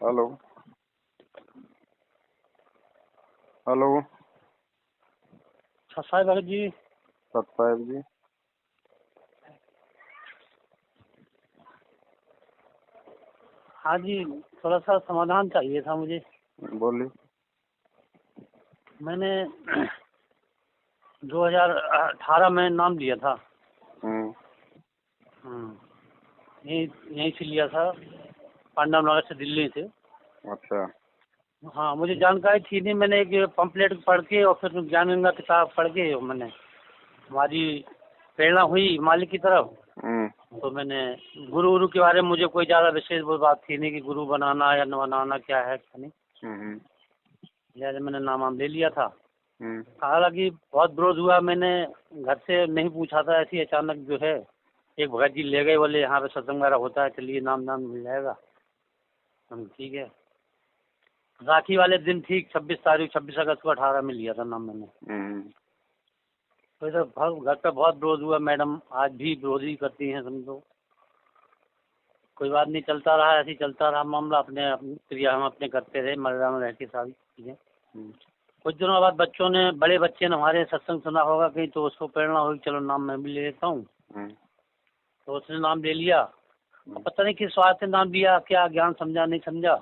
Hello. Hello. सत्साई Bhagat ji. सतसाहिब जी। हाँ जी, थोड़ा सा समाधान चाहिए था मुझे। बोलिए। मैंने 2018 में नाम लिया था। हम्म। यहीं यहीं से लिया था, पांडव नगर से, दिल्ली से। अच्छा। हाँ, मुझे जानकारी थी नहीं। मैंने एक पंपलेट पढ़ के और फिर ज्ञान गंगा किताब पढ़ के मैंने, हमारी प्रेरणा हुई मालिक की तरफ। हम्म। तो मैंने गुरु के बारे में मुझे कोई ज़्यादा विशेष वो बात थी नहीं कि गुरु बनाना या न बनाना क्या है क्या नहीं। हम्म। लिहाजा मैंने नाम वाम ले लिया था। हम्म। हालांकि बहुत विरोध हुआ। मैंने घर से नहीं पूछा था, ऐसी अचानक जो है एक भगत जी ले गए, बोले यहाँ पे सत्संग वगैरह होता है, चलिए नाम नाम मिल जाएगा। हम ठीक है। राखी वाले दिन ठीक 26 अगस्त को 18 में लिया था नाम मैंने। हम्म। तो इधर घर पे बहुत विरोध हुआ। मैडम आज भी विरोध ही करती हैं समझो। कोई बात नहीं, चलता रहा, ऐसे ही चलता रहा मामला। अपने अपनी क्रिया हम अपने करते रहे, मर्यादा में रह के सारी चीज़ें। कुछ दिनों बाद बच्चों ने, बड़े बच्चे ने हमारे सत्संग सुना होगा कहीं, तो उसको प्रेरणा हुई, चलो नाम मैं भी ले लेता हूँ। तो उसने नाम ले लिया। पता नहीं किस स्वाद से नाम लिया, क्या ज्ञान समझा नहीं समझा।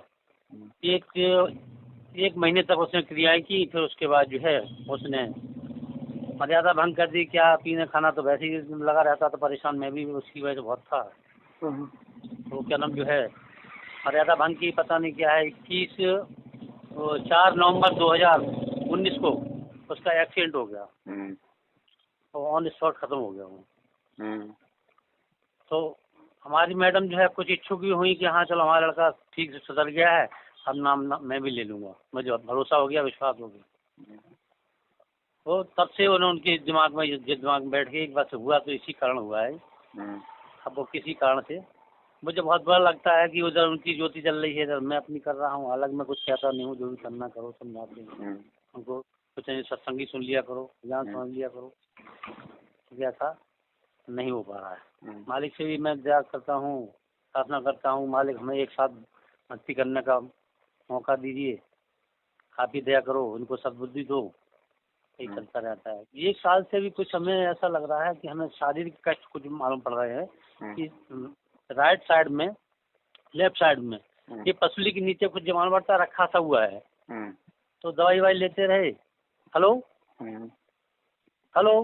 एक महीने तक उसने क्रियाएं की। फिर उसके बाद जो है उसने मर्यादा भंग कर दी। क्या पीने खाना तो वैसे ही लगा रहता था, परेशान मैं भी उसकी वजह से बहुत था। तो क्या नाम जो है मर्यादा भंग की। पता नहीं क्या है, 4 नवंबर 2019 को उसका एक्सीडेंट हो गया। तो ऑन स्पॉट खत्म हो गया वो। तो हमारी मैडम जो है कुछ इच्छुक भी हुई कि हाँ चलो हमारा लड़का ठीक से सुधर गया है, अब मैं भी ले लूँगा। मुझे भरोसा हो गया, विश्वास हो गया। तो तब से उन्होंने उनके दिमाग में, जिस दिमाग में बैठ के एक बार से हुआ, तो इसी कारण हुआ है। अब वो किसी कारण से मुझे बहुत बुरा लगता है कि उधर उनकी ज्योति जल रही है, इधर मैं अपनी कर रहा हूँ। अलग मैं कुछ कहता नहीं हूँ, जो भी करना करो, समझाते हैं उनको। कुछ नहीं, सत्संगी सुन लिया करो, ज्ञान समझ लिया करो। ऐसा नहीं हो पा रहा है। मालिक से भी मैं दया करता हूँ, प्रार्थना करता हूँ, मालिक हमें एक साथ भक्ति करने का मौका दीजिए, आप ही दया करो, उनको सद्बुद्धि दो। यही चलता रहता है। 1 साल से भी कुछ हमें ऐसा लग रहा है कि हमें शारीरिक कष्ट कुछ मालूम पड़ रहे हैं कि राइट साइड में, लेफ्ट साइड में, ये पसली के नीचे कुछ जमानवर बढ़ता रखा सा हुआ है। तो दवाई वाई लेते रहे। हेलो। हेलो।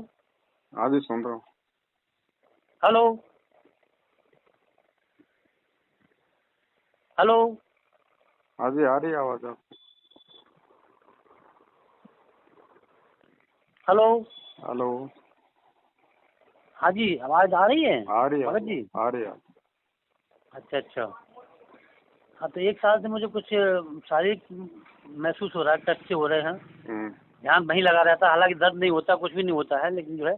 हाँ जी, सुन रहा हूँ। हेलो। हेलो। हाँ जी, आ रही है आवाज आपकी। हेलो। हेलो। हाँ जी, आवाज आ रही है आ रही है, भगत जी? आ रही है। अच्छा अच्छा। हाँ, तो 1 साल से मुझे कुछ शारीरिक महसूस हो रहा है, कष्ट हो रहे हैं। ध्यान वहीं लगा रहता है, हालांकि दर्द नहीं होता, कुछ भी नहीं होता है, लेकिन जो है,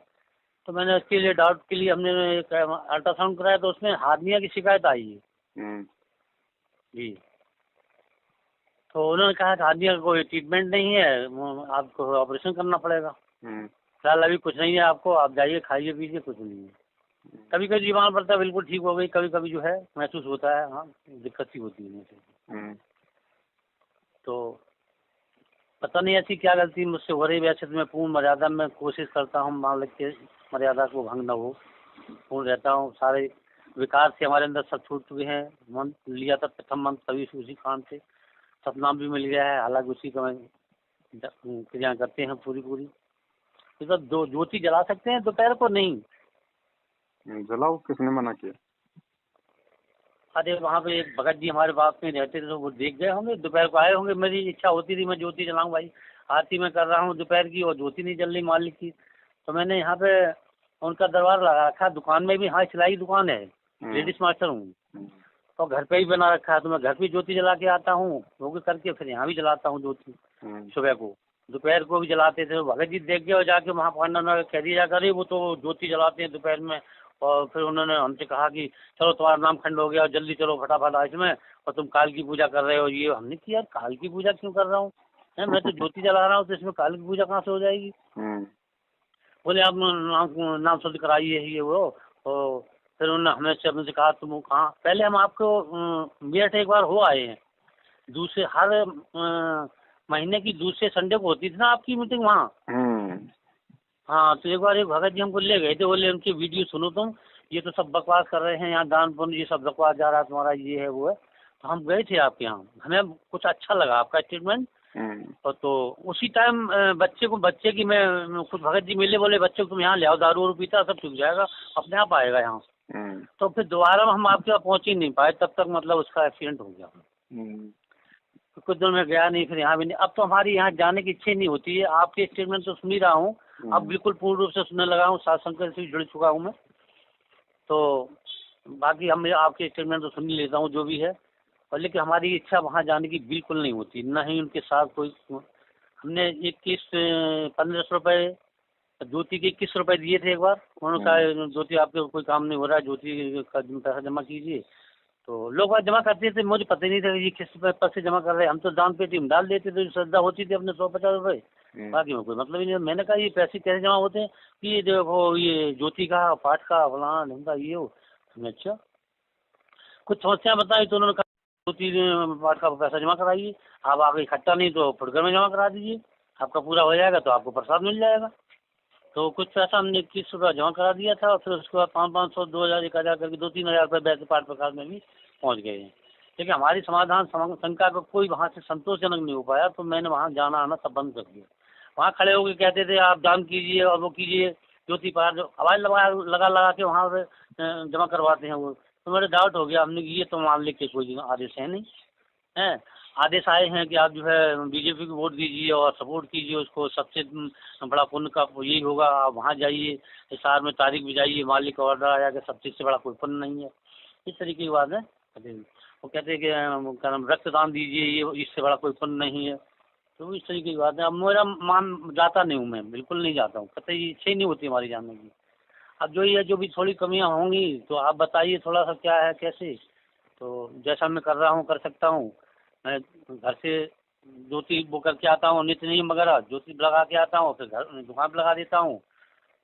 तो मैंने इसके लिए, डाउट के लिए हमने एक अल्ट्रासाउंड कराया, तो उसमें हार्निया की शिकायत आई है जी। तो उन्होंने कहा कि हार्निया का कोई ट्रीटमेंट नहीं है, आपको ऑपरेशन करना पड़ेगा। फिलहाल अभी कुछ नहीं है आपको, आप जाइए खाइए पीजिए, कुछ नहीं है। कभी कभी बीमार पड़ता है, बिल्कुल ठीक हो गई। कभी कभी जो है महसूस होता है, हाँ दिक्कत सी होती है मुझे। तो पता नहीं ऐसी क्या गलती मुझसे हो रही। वैसे तो मैं पूर्ण मर्यादा में कोशिश करता हूँ, मालिक के मर्यादा को भंग न हो, पूर्ण रहता हूँ। सारे विकार से हमारे अंदर सब छूट चुके हैं। मंत्र लिया था प्रथम मंत्र, तभी उसी काम से सतनाम भी मिल गया है। हालांकि उसी का मैं क्रिया करते हैं पूरी पूरी। तो सब दो ज्योति जला सकते हैं, दोपहर को नहीं। जलाओ, किसने मना किया? अरे वहाँ पे एक भगत जी हमारे बाप में रहते थे, तो वो देख गए होंगे, दोपहर को आए होंगे। मेरी इच्छा होती थी मैं ज्योति जलाऊं भाई, आरती में कर रहा हूँ दोपहर की और ज्योति नहीं जल रही मालिक की। तो मैंने यहाँ पे उनका दरबार लगा रखा, दुकान में भी, हाँ सिलाई की दुकान है, लेडीज मास्टर हूँ, और घर पे ही बना रखा है। तो मैं घर पे ज्योति जला के आता हूँ, योग करके फिर यहाँ भी जलाता हूँ ज्योति। सुबह को, दोपहर को भी जलाते थे। भगत जी देख गए और जाके वहाँ पांडव कह दिया जाकर, वो तो ज्योति जलाते हैं दोपहर में। और फिर उन्होंने हमसे कहा कि चलो तुम्हारा नाम खंड हो गया, जल्दी चलो फटाफट आज में, और तुम काल की पूजा कर रहे हो। ये हमने किया, काल की पूजा क्यों कर रहा हूँ? मैं तो ज्योति जला रहा हूँ, तो इसमें काल की पूजा कहाँ से हो जाएगी? बोले आप नाम शुद्ध कराइए ये वो। तो फिर उन्होंने हमसे कहा तुम कहाँ, पहले हम आपको मेरठ एक बार हो आए हैं, दूसरे हर महीने की दूसरे संडे को होती थी ना आपकी मीटिंग वहाँ। हाँ, तो एक बार एक भगत जी हमको ले गए थे, बोले उनकी वीडियो सुनो तुम, ये तो सब बकवास कर रहे हैं, यहाँ दान पुण्य ये सब बकवास जा रहा है तुम्हारा, ये है वो है। तो हम गए थे आपके यहाँ, हमें कुछ अच्छा लगा आपका स्टेटमेंट। और तो उसी टाइम बच्चे की मैं कुछ भगत जी मिले, बोले बच्चे को तुम यहाँ ले आओ, दारू वारू पीता सब चुक जाएगा, अपने आप आएगा यहाँ। तो फिर दोबारा हम आपके यहाँ पहुँच ही नहीं पाए, तब तक मतलब उसका एक्सीडेंट हो गया। तो कुछ दिन में गया नहीं, फिर यहाँ भी नहीं। अब तो हमारी यहाँ जाने की इच्छा ही नहीं होती है। आपके स्टेटमेंट तो सुन ही रहा हूँ, अब बिल्कुल पूर्ण रूप से सुनने लगा हूँ, साथ संगत से जुड़ चुका हूँ मैं। तो बाकी हम आपके स्टेटमेंट तो सुन ही लेता हूँ जो भी है, और लेकिन हमारी इच्छा वहाँ जाने की बिल्कुल नहीं होती, न ही उनके साथ कोई। हमने 1500 रुपये ज्योति के 21 रुपये दिए थे एक बार। उन्होंने कहा ज्योति आपके कोई काम नहीं हो रहा है, ज्योति का पैसा जमा कीजिए। तो लोग बात जमा करते थे, मुझे पता ही नहीं था कि ये किस पेपर से जमा कर रहे हैं। हम तो दान पेटी में डाल देते थे, श्रद्धा होती थी अपने 150 रुपये, बाकी में कोई मतलब ही नहीं। मैंने कहा ये पैसे कैसे जमा होते हैं? कि ये देखो ये ज्योति का पाठ का फलाना ढंगा ये हो। अच्छा, कुछ समस्या बताई तो उन्होंने कहा ज्योति पाठ का पैसा जमा कराइए, आप आगे इकट्ठा नहीं तो फुटकर में जमा करा दीजिए, आपका पूरा हो जाएगा तो आपको प्रसाद मिल जाएगा। तो कुछ पैसा हमने 21 रुपया जमा करा दिया था, और फिर उसके बाद 500, 2000, 1000 करके 2-3 हज़ार रुपये वैसे पाठ प्रसाद में भी पहुंच गए हैं। लेकिन हमारी समाधान शंका का कोई वहाँ से संतोषजनक नहीं हो पाया, तो मैंने वहाँ जाना आना सब बंद कर दिया। वहाँ खड़े होकर कहते थे आप दान कीजिए और वो कीजिए, ज्योति पाठ आवाज़ लगा के वहाँ पे जमा करवाते हैं वो। तो मेरे डाउट हो गया, हमने कि ये तो मामले के कोई आदेश है नहीं है। आदेश आए हैं कि आप जो है बीजेपी को वोट दीजिए और सपोर्ट कीजिए उसको, सबसे बड़ा पुण्य का यही होगा, आप वहाँ जाइए, हिसार में तारीख भी जाइए, मालिक का ऑर्डर आया कि सब चीज़ से बड़ा कोई पुण्य नहीं है। इस तरीके की बात है। वो कहते हैं कि क्या नाम रक्तदान दीजिए, ये इससे बड़ा कोई पुण्य नहीं है। तो इस तरीके की बात है। अब मेरा मान जाता नहीं हूँ, मैं बिल्कुल नहीं जाता हूँ, कतई इच्छा ही नहीं होती हमारी जानने की। अब जो ये जो भी थोड़ी कमियाँ होंगी तो आप बताइए थोड़ा सा क्या है कैसे। तो जैसा मैं कर रहा हूँ कर सकता हूँ। मैं घर से ज्योति वो करके आता हूँ, नित्य नियम वगैरह ज्योति लगा के आता हूँ, फिर घर दुकान पर लगा देता हूँ।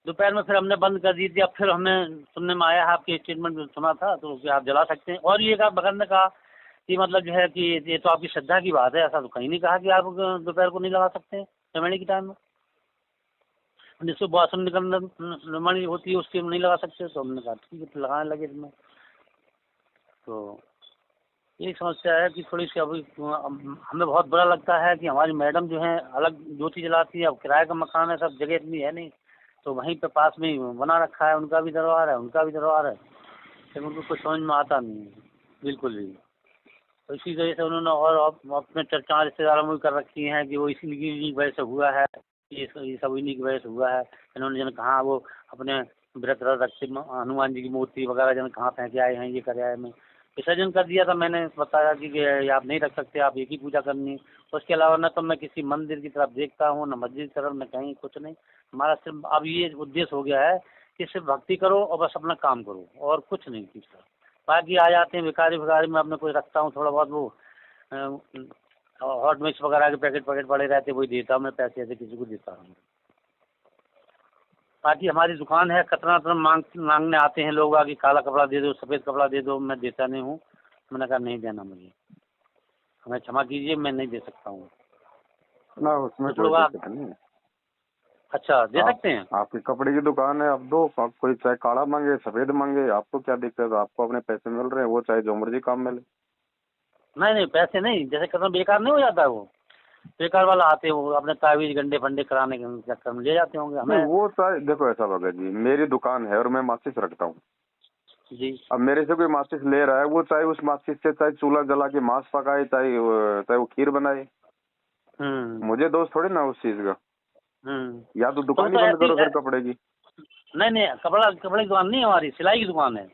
दोपहर में फिर हमने बंद कर दी थी। अब फिर हमें सुनने में आया है, आपके स्टेटमेंट में सुना था, तो कि आप जला सकते हैं। और ये कहा बगल ने कहा कि मतलब जो है कि ये तो आपकी श्रद्धा की बात है, ऐसा तो कहीं नहीं कहा कि आप दोपहर को नहीं लगा सकते हैं चमेली के टाइम में। जिसको बासन निकलने होती है उसके नहीं लगा सकते। तो हमने कहा ठीक है, तो लगाने लगे इसमें। तो यही समस्या है कि थोड़ी सी अभी हमें बहुत बुरा लगता है कि हमारी मैडम जो है अलग ज्योति जलाती है। अब किराए का मकान है, सब जगह इतनी है नहीं, तो वहीं पे पास में ही बना रखा है, उनका भी दरबार है उनका भी दरबार है, लेकिन उनको कुछ समझ में आता नहीं है बिल्कुल भी। तो इसी वजह से उन्होंने और अपने चर्चा रिश्तेदारों में भी कर रखी हैं कि वो इसी की वजह से हुआ है, ये सब इन्हीं की वजह से हुआ है। इन्होंने जन कहा वो अपने व्रत रखते हनुमान जी की मूर्ति वगैरह जन कहाँ फेंके आए हैं, ये कर आए में विसर्जन कर दिया था। मैंने बताया कि आप नहीं रख सकते, आप एक ही पूजा करनी है। उसके अलावा न तो मैं किसी मंदिर की तरफ देखता हूँ, न मस्जिद की तरफ, न कहीं कुछ नहीं। हमारा सिर्फ अब ये उद्देश्य हो गया है कि सिर्फ भक्ति करो और बस अपना काम करो और कुछ नहीं तीसरा। बाकी आ जाते हैं भिखारी में अपने कोई रखता हूँ थोड़ा बहुत, वो हॉट मिक्स वगैरह के पैकेट पड़े रहते, वही देता हूँ मैं, पैसे ऐसे किसी को देता हूँ। बाकी हमारी दुकान है, कतरा मांगने आते हैं लोग आगे, काला कपड़ा दे दो, सफ़ेद कपड़ा दे दो, मैं देता नहीं हूँ। मैंने कहा नहीं देना मुझे, हमें क्षमा कीजिए, मैं नहीं दे सकता हूँ ना, उसमें कुछ लोग कोई दिक्कत नहीं है। अच्छा दे सकते हैं। आपकी कपड़े की दुकान है, आप दो, आप कोई चाहे काला मांगे सफेद मांगे, आपको क्या दिक्कत है? आपको अपने पैसे मिल रहे हैं, वो चाहे जो मर्जी काम मिले। नहीं पैसे नहीं, जैसे कदम बेकार नहीं हो जाता है, वो बेकार वाला आते हैं वो अपने तावीज गंडे फंडे कराने के चक्कर में ले जाते होंगे हमें। वो चाहे देखो ऐसा भगत जी, मेरी दुकान है और मैं माचिस रखता हूँ जी। अब मेरे से कोई माचिस ले रहा है, वो चाहे उस माचिस से चाहे चूल्हा जला के मांस पकाए, चाहे वो खीर बनाए, मुझे दोष थोड़ी ना उस चीज का। या तो दुकान ही बंद करो फिर कपड़े की। नहीं कपड़े की दुकान नहीं है हमारी, सिलाई की दुकान है।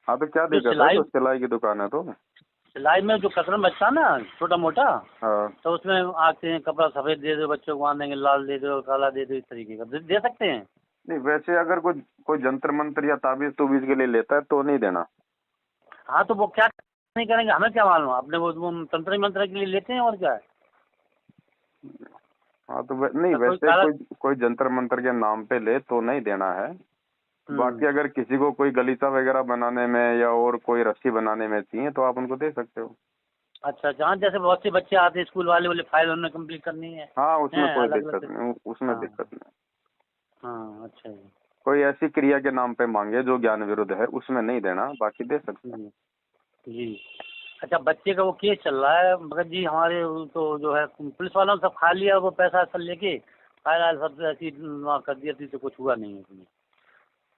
हाँ तो क्या दिक्कत है? तो सिलाई की दुकान है तो सिलाई में जो कतरन बचता ना छोटा मोटा, हाँ, तो उसमें आते हैं कपड़ा सफेद दे दो, बच्चों को बांधेंगे लाल दे दो, काला दे दो, इस तरीके का दे सकते हैं। नहीं वैसे अगर कोई जंतर मंत्र या ताबीज तूबीज के लिए लेता है तो नहीं देना। हाँ तो वो क्या नहीं करेंगे, हमें क्या मालूम, अपने वो तंत्र मंत्र के लिए लेते हैं और क्या है। हाँ तो नहीं वैसे कोई जंतर मंत्र के नाम पे ले तो नहीं देना है। बाकी अगर किसी को कोई गलीचा वगैरह बनाने में या और कोई रस्सी बनाने में चाहिए तो आप उनको दे सकते हो। अच्छा अच्छा, हाँ जैसे बहुत से बच्चे आते हैं स्कूल वाले बोले फाइल उन्होंने कंप्लीट करनी है। हाँ, उसमें कोई अलग दिक्कत अलग। नहीं, उसमें हाँ दिक्कत नहीं। हाँ, अच्छा जी। कोई ऐसी क्रिया के नाम पे मांगे जो ज्ञान विरुद्ध है, उसमें नहीं देना, बाकी दे सकते हैं। जी जी। अच्छा, बच्चे का वो केस चल रहा है भगत जी हमारे, तो जो है पुलिस वालों ने सब खा लिया वो पैसा सब लेके, फाइल आयल सब ऐसी वहाँ कर दिया थी, तो कुछ हुआ नहीं है इसमें।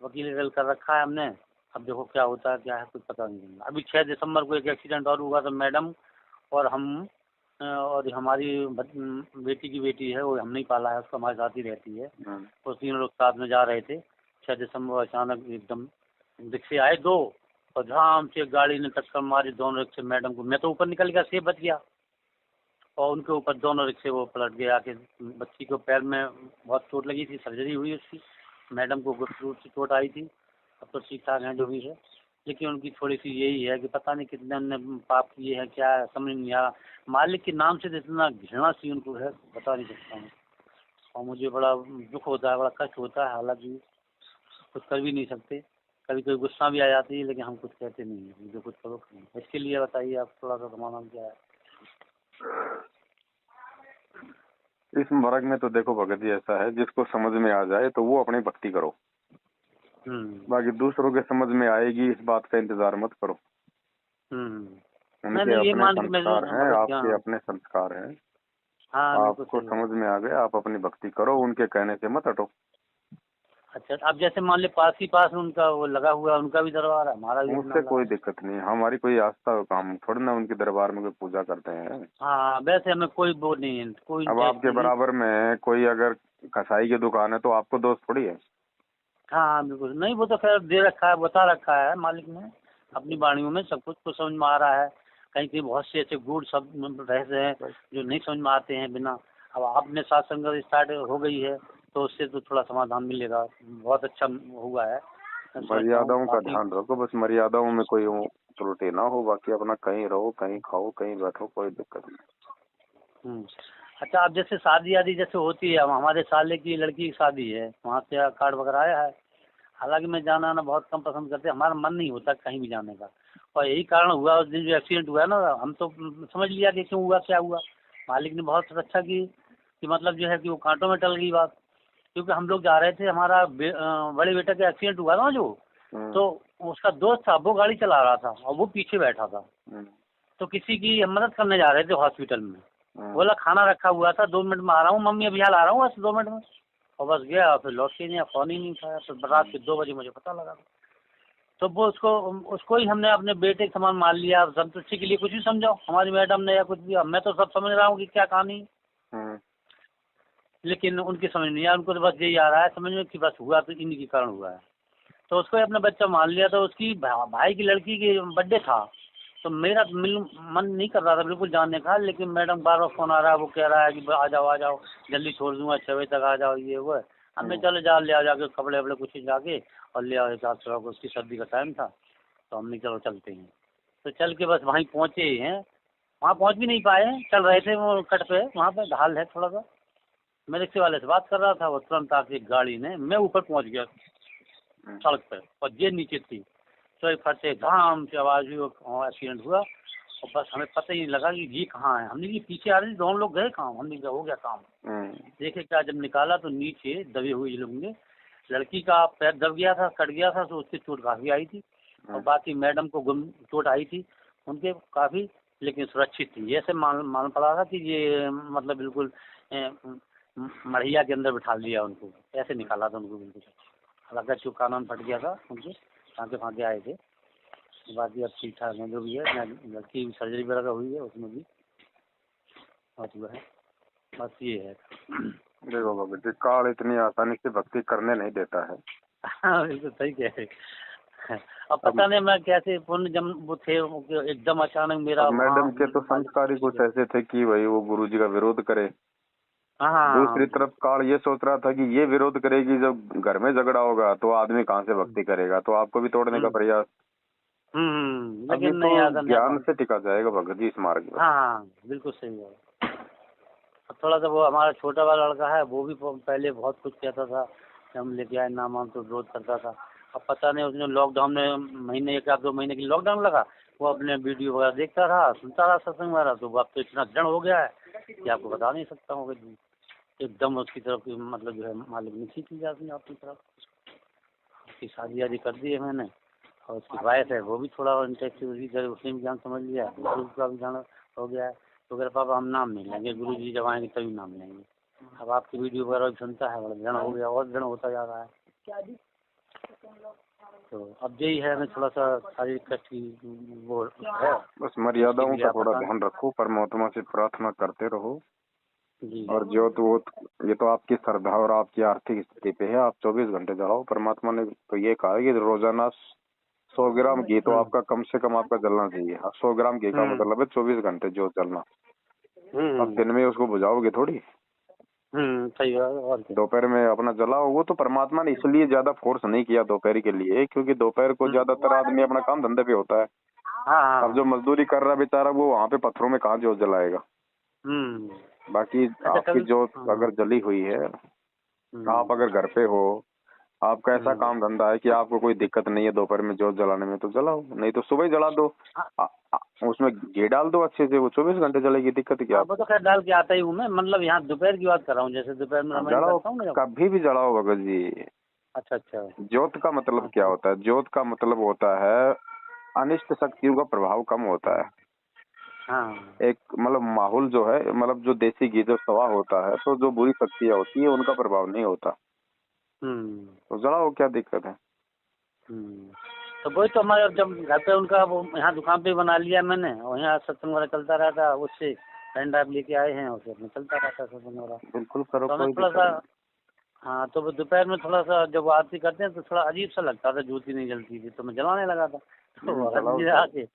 वकील रल कर रखा है हमने। अब देखो क्या होता है क्या है कुछ पता नहीं चल रहा। अभी 6 दिसंबर को एक एक्सीडेंट और हुआ, तो मैडम और हम और हमारी बेटी की बेटी है, वो हमने ही पाला है, उसको हमारे साथ ही रहती है। तो तीनों लोग साथ में जा रहे थे। 6 दिसंबर अचानक एकदम रिक्शे आए दो, और झाम से गाड़ी ने टक्कर मारी दोनों रिक्शे। मैडम को, मैं तो ऊपर निकल गया, सेफ बच गया, और उनके ऊपर दोनों रिक्शे वो पलट गए आके। बच्ची को पैर में बहुत चोट लगी थी, सर्जरी हुई उसकी। मैडम को गुप्त रूप से चोट आई थी, अब तो ठीक ठाक हैं जो भी है। लेकिन उनकी थोड़ी सी यही है कि पता नहीं कितने उन्होंने पाप किए हैं, क्या है समझ नहीं आ रहा। मालिक के नाम से इतना घृणा सी उनको है, बता नहीं सकता हूँ। और मुझे बड़ा दुख होता है, बड़ा कष्ट होता है, हालांकि कुछ कर भी नहीं सकते। कभी कभी गुस्सा भी आ जाती है, लेकिन हम कुछ कहते नहीं हैं, जो कुछ करो करो। इसके लिए बताइए आप थोड़ा सा समाधान क्या है। इस वर्ग में तो देखो भगत जी, ऐसा है जिसको समझ में आ जाए तो वो अपनी भक्ति करो, बाकी दूसरों के समझ में आएगी इस बात का इंतजार मत करो। उनके नहीं, ये अपने मान के मैं संस्कार हैं, भगत आपके हाँ अपने संस्कार हैं। हाँ बिल्कुल आपको सही है। समझ में आ गए, आप अपनी भक्ति करो, उनके कहने से मत हटो। अच्छा, अब जैसे मान ले पास ही पास उनका वो लगा हुआ है, उनका भी दरबार है, हमारा भी अपना उससे लगा कोई है। दिक्कत नहीं, हमारी कोई आस्था, हम थोड़ी ना उनके दरबार में कोई पूजा करते हैं। हाँ, वैसे हमें कोई वो नहीं है, कोई अब इंटरेस्ट आपके नहीं है। बराबर में कोई अगर कसाई की दुकान है तो आपको दोस्त थोड़ी है। हाँ हाँ बिल्कुल नहीं, वो तो खैर दे रखा है, बता रखा है मालिक ने अपनी वाणियों में, सब कुछ तो समझ में आ रहा है। कहीं कहीं बहुत से ऐसे गुड़ सब रहते हैं जो नहीं समझ में आते हैं बिना। अब आपने साथ संगत स्टार्ट हो गई है, तो उससे तो थोड़ा समाधान मिलेगा, बहुत अच्छा हुआ है, मैं समझता हूँ मर्यादाओं का बाकी। ध्यान रखो, बस मर्यादाओं में कोई त्रुटि ना हो, बाकी अपना कहीं रहो, कहीं खाओ, कहीं बैठो, कोई दिक्कत नहीं। अच्छा, अब जैसे शादी आदि जैसे होती है, अब हमारे साले की लड़की की शादी है, वहाँ से कार्ड वगैरह आया है। हालांकि मैं जाना आना बहुत कम पसंद करते, हमारा मन नहीं होता कहीं भी जाने का। और यही कारण हुआ उस दिन जो एक्सीडेंट हुआ है ना, हम तो समझ लिया कि क्यों हुआ क्या हुआ। मालिक ने बहुत अच्छा की कि मतलब जो है कि वो कांटों में टल गई बात। क्योंकि हम लोग जा रहे थे, हमारा बड़े बेटा का एक्सीडेंट हुआ ना जो, तो उसका दोस्त था, वो गाड़ी चला रहा था और वो पीछे बैठा था। तो किसी की मदद करने जा रहे थे हॉस्पिटल में। बोला खाना रखा हुआ था, 2 मिनट में आ रहा हूँ मम्मी, अभी हाल आ रहा हूँ बस 2 मिनट में। और बस गया, फिर लौट के नहीं, फ़ोन ही नहीं उठाया। तो रात के 2 बजे मुझे पता लगा। तो वो उसको उसको ही हमने अपने बेटे के समान मान लिया। संतुष्टि के लिए कुछ भी समझाओ, हमारी मैडम ने या कुछ भी, मैं तो सब समझ रहा हूँ कि क्या कहानी। लेकिन उनकी समझ नहीं आया, उनको तो बस यही आ रहा है समझ में कि बस हुआ तो इन्हीं के कारण हुआ है। तो उसको अपना बच्चा मान लिया। तो उसकी भाई की लड़की की बर्थडे था, तो मेरा मन नहीं कर रहा था बिल्कुल जाने का। लेकिन मैडम बार बार फ़ोन आ रहा है, वो कह रहा है कि आ जाओ आ जाओ, जल्दी छोड़ दूंगा, 6 बजे तक आ जाओ, ये वो है। हमने चलो जा ले आओ, जाके कपड़े वपड़े कुछ जाके और ले आओ, एक आध सौ को, उसकी सर्दी का टाइम था। तो हमने चलो चलते हैं। तो चल के बस वहीं पहुँचे ही हैं, वहाँ पहुँच भी नहीं पाए, चल रहे थे वो कट पे, वहाँ पे ढाल है थोड़ा सा। मैं रिक्शे वाले से बात कर रहा था, वो तुरंत आके गाड़ी ने, मैं ऊपर पहुँच गया सड़क पर और ये नीचे थी। तो एक फट से धाम से आवाज़ हुई, वो एक्सीडेंट हुआ। और बस हमें पता ही नहीं लगा कि ये कहाँ है। हमने ये पीछे आ रही थी, दोनों लोग गए कहाँ, हमने कहा हो गया काम। देखे क्या, जब निकाला तो नीचे दबे हुए लोग ने, लड़की का पैर दब गया था, कट गया था, तो उसकी चोट काफ़ी आई थी। और बाकी मैडम को चोट आई थी उनके काफ़ी, लेकिन सुरक्षित थी। ऐसे मान पड़ा था कि ये मतलब बिल्कुल मढ़िया के अंदर बिठा दिया उनको, ऐसे निकाला था उनको बिल्कुल। हालांकि जो कानून फट गया था उनके, टाँके फाँके आए थे। बाकी अब ठीक ठाक है जो भी है। लड़की की सर्जरी वगैरह हुई है, उसमें भी बहुत हुआ है। बस ये है। देखो बाबू जी, काल इतनी आसानी से भक्ति करने नहीं देता है। हाँ बिल्कुल सही कह रहे। अब पता नहीं मैं कैसे पुण्य जम वो थे, एकदम अचानक मेरा मैडम के तो संस्कार ही कुछ ऐसे थे कि वही वो गुरु जी का विरोध करे। दूसरी तरफ काल ये सोच रहा था कि ये विरोध करेगी, जब घर में झगड़ा होगा तो आदमी कहाँ से भक्ति करेगा, तो आपको भी तोड़ने का प्रयास। लेकिन नहीं तो ज्ञान से टिका जाएगा भगत जी इस मार्ग में। हाँ बिल्कुल सही है। अब थोड़ा सा वो हमारा छोटा वाला लड़का है, वो भी पहले बहुत कुछ कहता था कि हम लेके आए नाम, हम तो विरोध करता था। अब पता नहीं उसने लॉकडाउन में महीने, 1 या 2 महीने की लॉकडाउन लगा, वो अपने वीडियो वगैरह देखता रहा, सुनता रहा सत्संग वगैरह, तो अब तो इतना दृढ़ हो गया है कि आपको बता नहीं सकता हूँ कि एकदम उसकी तरफ की मतलब जो है मालिक नहीं खींच ली जाती है आपकी तरफ। उसकी शादी वादी कर दी है मैंने, और उसकी वाइफ है वो भी थोड़ा इंटरेस्टेड, उसने भी जान समझ लिया, गुरु का भी जान हो गया है। तो अगर पापा हम नाम नहीं लेंगे, गुरु जी जब आएंगे तभी नाम लेंगे। अब आपकी वीडियो वगैरह भी सुनता है, बड़ा दृढ़ हो गया और दृढ़ होता जा रहा है। तो अब यही है, मैं थोड़ा सा शारीरिक कष्ट की वो है। बस मर्यादाओं का थोड़ा ध्यान रखो, परमात्मा से प्रार्थना करते रहो जी। और जो तो ये तो आपकी श्रद्धा और आपकी आर्थिक स्थिति पे है। आप 24 घंटे जलाओ। परमात्मा ने तो ये कहा है कि रोजाना 100 ग्राम घी तो आपका कम से कम आपका जलना चाहिए। 100 ग्राम घी का मतलब है 24 घंटे जो जलना। अब दिन में उसको बुझाओगे थोड़ी। सही है। और दोपहर में अपना जलाओ। वो तो परमात्मा ने इसलिए ज्यादा फोर्स नहीं किया दोपहर के लिए, क्योंकि दोपहर को ज्यादातर आदमी अपना काम धंधे पे होता है। हाँ। अब जो मजदूरी कर रहा बेचारा वो वहाँ पे पत्थरों में कहाँ जोत जलाएगा। बाकी आपकी जोत अगर जली हुई है, आप अगर घर पे हो, आपका ऐसा काम धंधा है कि आपको कोई दिक्कत नहीं है दोपहर में जोत जलाने में, तो जलाओ। नहीं तो सुबह ही जला दो। उसमें घी डाल दो अच्छे से, वो 24 घंटे जलेगी। दिक्कत क्या? वो तो खैर डाल के आता ही हूँ मैं, मतलब यहाँ दोपहर की बात कर रहा हूँ, जैसे दोपहर में रामायण करता हूँ ना। कभी भी जलाओ भगत जी। अच्छा अच्छा। ज्योत का मतलब क्या होता है? ज्योत का मतलब होता है अनिष्ट शक्तियों का प्रभाव कम होता है। हाँ। एक मतलब माहौल जो है, मतलब जो देसी घी जब सवा होता है तो जो बुरी शक्तियाँ होती है उनका प्रभाव नहीं होता। तो जलाओ, क्या दिक्कत है? तो वही तो हमारे जब घर पे उनका वो यहाँ दुकान पे बना लिया मैंने, और यहाँ सत्संग वगैरह चलता रहता, उससे पेन ड्राइव लेके आए हैं, उससे अपने चलता रहता है सत्संग वगैरह। बिल्कुल करो। तो हमें थोड़ा सा, हाँ, तो वो दोपहर में थोड़ा सा जब वो आरती करते हैं तो थोड़ा अजीब सा लगता था, ज्योति नहीं जलती थी, तो मैं जलाने लगा था। तो आके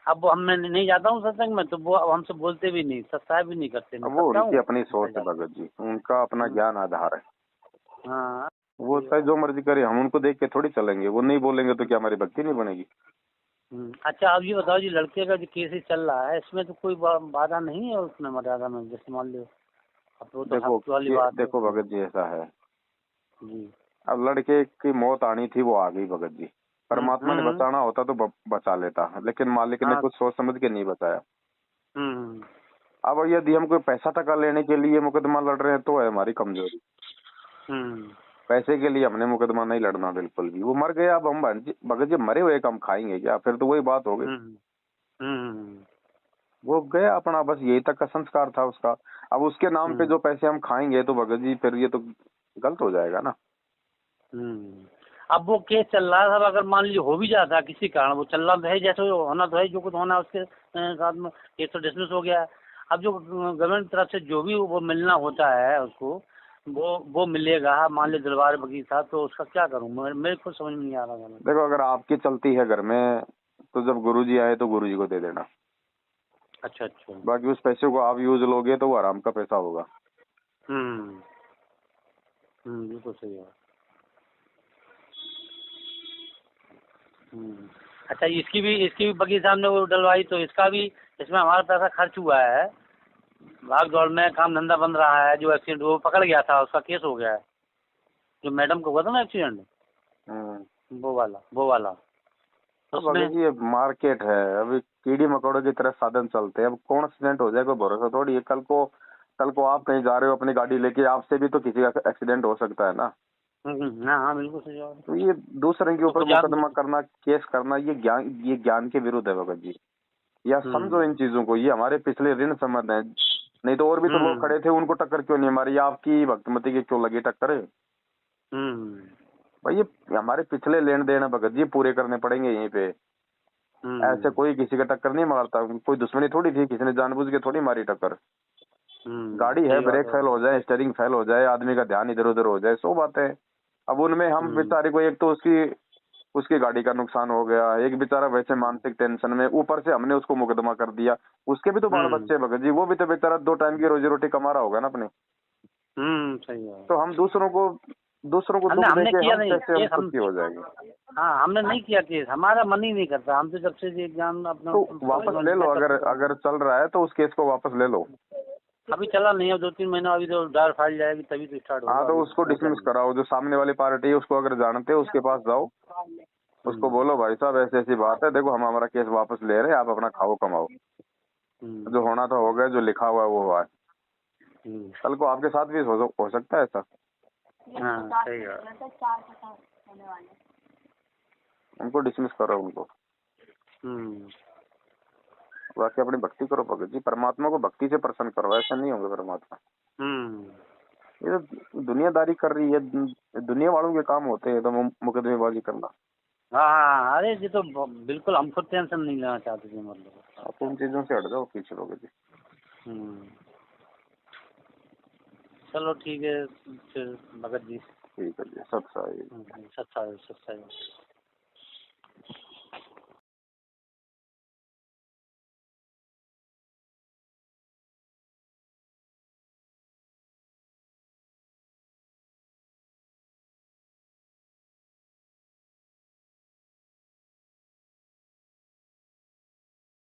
अब वो हमें नहीं जाता हूँ सत्संग में, तो वो अब हमसे बोलते भी नहीं, सत्साय भी नहीं करते। वो उनकी अपनी सोच है भगत जी, उनका अपना ज्ञान आधार है। हाँ, वो चाहे जो मर्जी करे, हम उनको देख के थोड़ी चलेंगे। वो नहीं बोलेंगे तो क्या हमारी भक्ति नहीं बनेगी? अच्छा, अब ये बताओ जी, लड़के का जो केस चल रहा है, इसमें तो कोई बाधा नहीं है उसमें मर्यादा में? जैसे मान लो अब वो तो देखो भगत जी, ऐसा है जी। अब लड़के की मौत आनी थी, वो आ गई भगत जी। परमात्मा ने बचाना होता तो बचा लेता, लेकिन मालिक ने कुछ सोच समझ के नहीं बचाया। अब यदि हम कोई पैसा टका लेने के लिए मुकदमा लड़ रहे हैं तो है हमारी कमजोरी। पैसे के लिए हमने मुकदमा नहीं लड़ना बिल्कुल भी। वो मर गया, अब हम भगत जी मरे हुए हम खाएंगे क्या? फिर तो वही बात हो गई। वो गया अपना, बस यही तक का संस्कार था उसका। अब उसके नाम पे जो पैसे हम खाएंगे तो भगत जी फिर ये तो गलत हो जाएगा ना। अब वो केस चल रहा है, अगर मान लीजिए हो भी जाता किसी कारण, वो चल रहा है, जैसे होना तो है, जो कुछ होना उसके साथ में, केस तो डिसमिस हो गया। अब जो गवर्नमेंट तरफ से जो भी वो मिलना होता है उसको, वो मिलेगा। मान लीजिए दरबार बगीच था, तो उसका क्या करूँ मेरे को समझ में नहीं आ रहा। देखो, अगर आपकी चलती है घर में तो जब गुरुजी आए तो गुरुजी को दे देना। अच्छा अच्छा। बाकी उस पैसे को आप यूज लोगे तो वो आराम का पैसा होगा। बिल्कुल सही है। अच्छा, इसकी भी वकील साहब ने वो डलवाई, तो इसका भी, इसमें हमारा पैसा खर्च हुआ है, भाग दौड़ में काम धंधा बन रहा है। जो एक्सीडेंट वो पकड़ गया था, उसका केस हो गया है, जो मैडम को हुआ था ना एक्सीडेंट, वो वाला उसमें ये मार्केट है। अभी कीड़ी मकोड़ों की तरह साधन चलते हैं। अब कौन एक्सीडेंट हो जाए कोई भरोसा थोड़ी है। कल को आप कहीं जा रहे हो अपनी गाड़ी लेके, आपसे भी तो किसी का एक्सीडेंट हो सकता है ना। हाँ बिल्कुल सही बात। तो ये दूसरे के ऊपर मुकदमा करना, केस करना, ये ज्ञान के विरुद्ध है भगत जी। या समझो इन चीजों को, ये हमारे पिछले ऋण संबंध है। नहीं तो और भी तो लोग खड़े थे, उनको टक्कर क्यों नहीं मारी? आपकी भक्तमती की क्यों लगी टक्कर? भाई ये हमारे पिछले लेन देन है भगत जी, पूरे करने पड़ेंगे यहीं पे। ऐसे कोई किसी का टक्कर नहीं मारता। कोई दुश्मनी थोड़ी थी, किसी ने जानबूझ के थोड़ी मारी टक्कर। गाड़ी है, ब्रेक फेल हो जाए, स्टीयरिंग फेल हो जाए, आदमी का ध्यान इधर उधर हो जाए, सो बात है। अब उनमें हम बेचारे को, एक तो उसकी गाड़ी का नुकसान हो गया, एक बेचारा वैसे मानसिक टेंशन में, ऊपर से हमने उसको मुकदमा कर दिया। उसके भी तो बाल बच्चे भगत जी, वो भी तो बेचारा 2 टाइम की रोजी रोटी कमा रहा होगा ना अपने। सही है। तो हम दूसरों को दुख देके हम कैसे हम खुशी हो जाएंगे? हाँ, हमने नहीं किया केस, हमारा मन ही नहीं करता। हम तो जब से ये एग्जाम अपना तो वापस ले लो। अगर चल रहा है तो उस केस को वापस ले लो। अभी चला नहीं है, 2-3 महीना, अभी तो डार फाइल जाएगी तभी तो स्टार्ट होगा। हाँ, तो उसको डिसमिस कराओ। जो सामने वाली पार्टी है उसको अगर जानते हो उसके पास जाओ, उसको बोलो भाई साहब ऐसी ऐसी बात है, देखो हम हमारा केस वापस ले रहे हैं, आप अपना खाओ कमाओ, जो होना था हो गया, जो लिखा हुआ है वो हुआ है। कल को आपके साथ भी हो सकता है ऐसा। हाँ सही है। उनको डिसमिस करो उनको। बाकी अपनी भक्ति करो भगत जी, परमात्मा को भक्ति से प्रसन्न करो, ऐसा नहीं होगा परमात्मा। ये तो दुनियादारी कर रही है, दुनिया वालों के काम होते हैं तो मुकदमेबाजी करना। हाँ अरे जी तो बिल्कुल हम खुद टेंशन नहीं लेना चाहते थे, मतलब आप उन चीजों से हट जाओ पीछे लोगे जी। चलो ठीक है फिर भगत जी। ठीक है जी, सब सही। सच्चा